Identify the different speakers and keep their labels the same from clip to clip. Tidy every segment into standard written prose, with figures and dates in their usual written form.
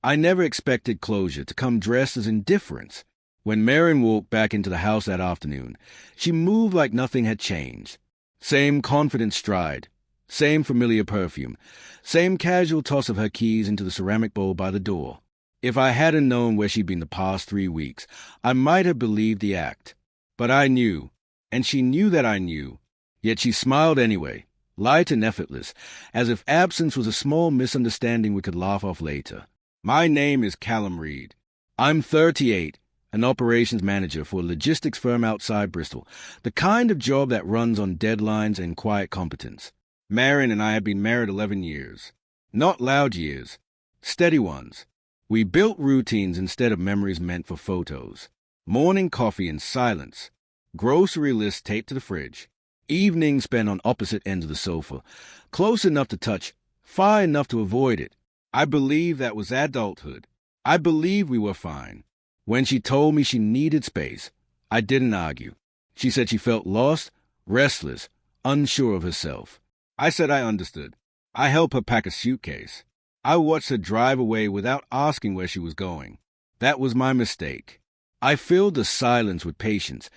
Speaker 1: I never expected closure to come dressed as indifference. When Marion walked back into the house that afternoon, she moved like nothing had changed. Same confident stride, same familiar perfume, same casual toss of her keys into the ceramic bowl by the door. If I hadn't known where she'd been the past 3 weeks, I might have believed the act. But I knew, and she knew that I knew. Yet she smiled anyway, light and effortless, as if absence was a small misunderstanding we could laugh off later. My name is Callum Reed. I'm 38, an operations manager for a logistics firm outside Bristol, the kind of job that runs on deadlines and quiet competence. Marion and I have been married 11 years. Not loud years, steady ones. We built routines instead of memories meant for photos. Morning coffee in silence. Grocery list taped to the fridge. Evenings spent on opposite ends of the sofa. Close enough to touch, far enough to avoid it. I believe that was adulthood. I believe we were fine. When she told me she needed space, I didn't argue. She said she felt lost, restless, unsure of herself. I said I understood. I helped her pack a suitcase. I watched her drive away without asking where she was going. That was my mistake. I filled the silence with patience,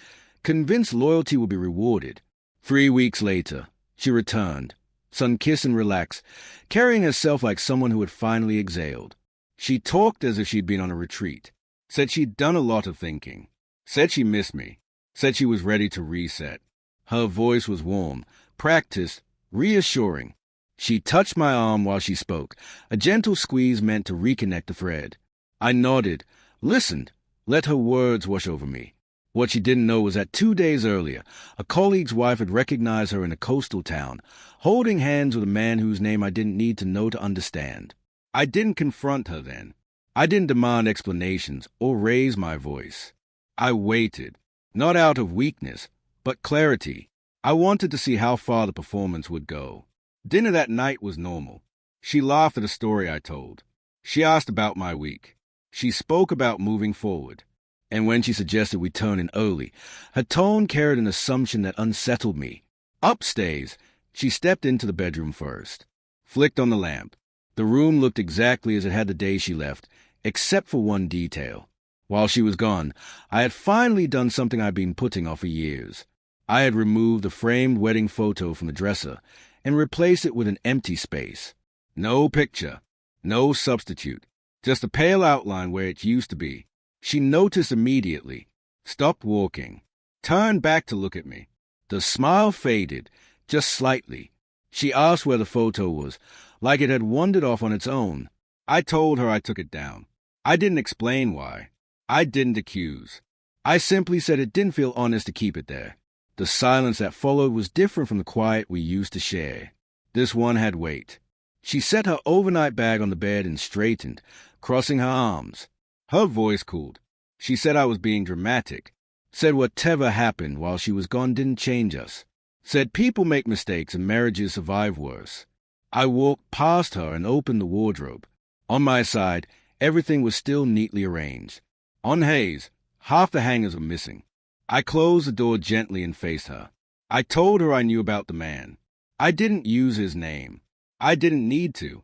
Speaker 1: convinced loyalty would be rewarded. 3 weeks later, she returned, sun-kissed and relaxed, carrying herself like someone who had finally exhaled. She talked as if she'd been on a retreat, said she'd done a lot of thinking, said she missed me, said she was ready to reset. Her voice was warm, practiced, reassuring. She touched my arm while she spoke, a gentle squeeze meant to reconnect the thread. I nodded, listened, let her words wash over me. What she didn't know was that 2 days earlier, a colleague's wife had recognized her in a coastal town, holding hands with a man whose name I didn't need to know to understand. I didn't confront her then. I didn't demand explanations or raise my voice. I waited, not out of weakness, but clarity. I wanted to see how far the performance would go. Dinner that night was normal. She laughed at a story I told. She asked about my week. She spoke about moving forward. And when she suggested we turn in early, her tone carried an assumption that unsettled me. Upstairs, she stepped into the bedroom first, flicked on the lamp. The room looked exactly as it had the day she left, except for one detail. While she was gone, I had finally done something I'd been putting off for years. I had removed the framed wedding photo from the dresser and replaced it with an empty space. No picture, no substitute, just a pale outline where it used to be. She noticed immediately, stopped walking, turned back to look at me. The smile faded, just slightly. She asked where the photo was, like it had wandered off on its own. I told her I took it down. I didn't explain why. I didn't accuse. I simply said it didn't feel honest to keep it there. The silence that followed was different from the quiet we used to share. This one had weight. She set her overnight bag on the bed and straightened, crossing her arms. Her voice cooled. She said I was being dramatic. Said whatever happened while she was gone didn't change us. Said people make mistakes and marriages survive worse. I walked past her and opened the wardrobe. On my side, everything was still neatly arranged. On Hayes, half the hangers were missing. I closed the door gently and faced her. I told her I knew about the man. I didn't use his name. I didn't need to.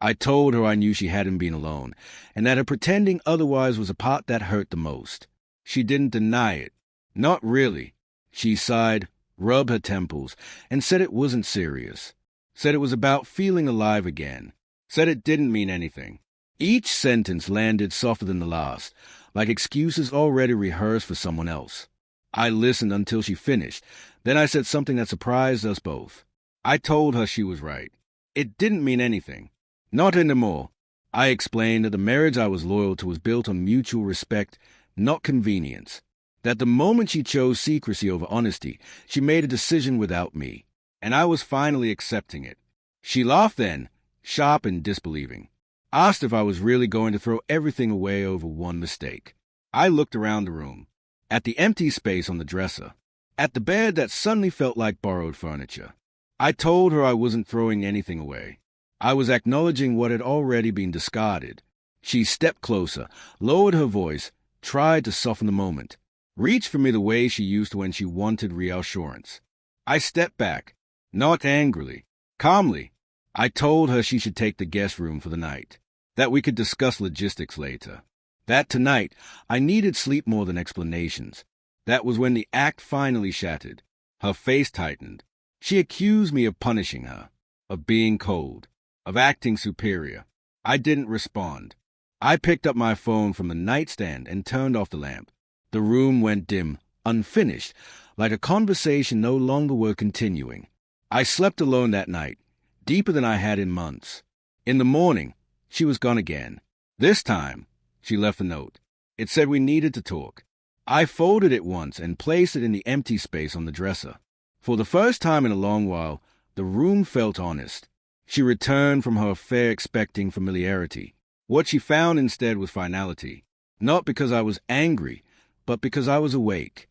Speaker 1: I told her I knew she hadn't been alone, and that her pretending otherwise was the part that hurt the most. She didn't deny it. Not really. She sighed, rubbed her temples, and said it wasn't serious. Said it was about feeling alive again. Said it didn't mean anything. Each sentence landed softer than the last, like excuses already rehearsed for someone else. I listened until she finished. Then I said something that surprised us both. I told her she was right. It didn't mean anything. Not anymore. I explained that the marriage I was loyal to was built on mutual respect, not convenience. That the moment she chose secrecy over honesty, she made a decision without me, and I was finally accepting it. She laughed then, sharp and disbelieving. Asked if I was really going to throw everything away over one mistake. I looked around the room, at the empty space on the dresser, at the bed that suddenly felt like borrowed furniture. I told her I wasn't throwing anything away. I was acknowledging what had already been discarded. She stepped closer, lowered her voice, tried to soften the moment, reached for me the way she used to when she wanted reassurance. I stepped back, not angrily, calmly. I told her she should take the guest room for the night. that we could discuss logistics later, that tonight I needed sleep more than explanations. That was when the act finally shattered. Her face tightened. She accused me of punishing her, of being cold, of acting superior. I didn't respond. I picked up my phone from the nightstand and turned off the lamp. The room went dim, unfinished, like a conversation no longer worth continuing. I slept alone that night, deeper than I had in months. In the morning, she was gone again. This time, she left a note. It said we needed to talk. I folded it once and placed it in the empty space on the dresser. For the first time in a long while, the room felt honest. She returned from her affair expecting familiarity. What she found instead was finality. Not because I was angry, but because I was awake.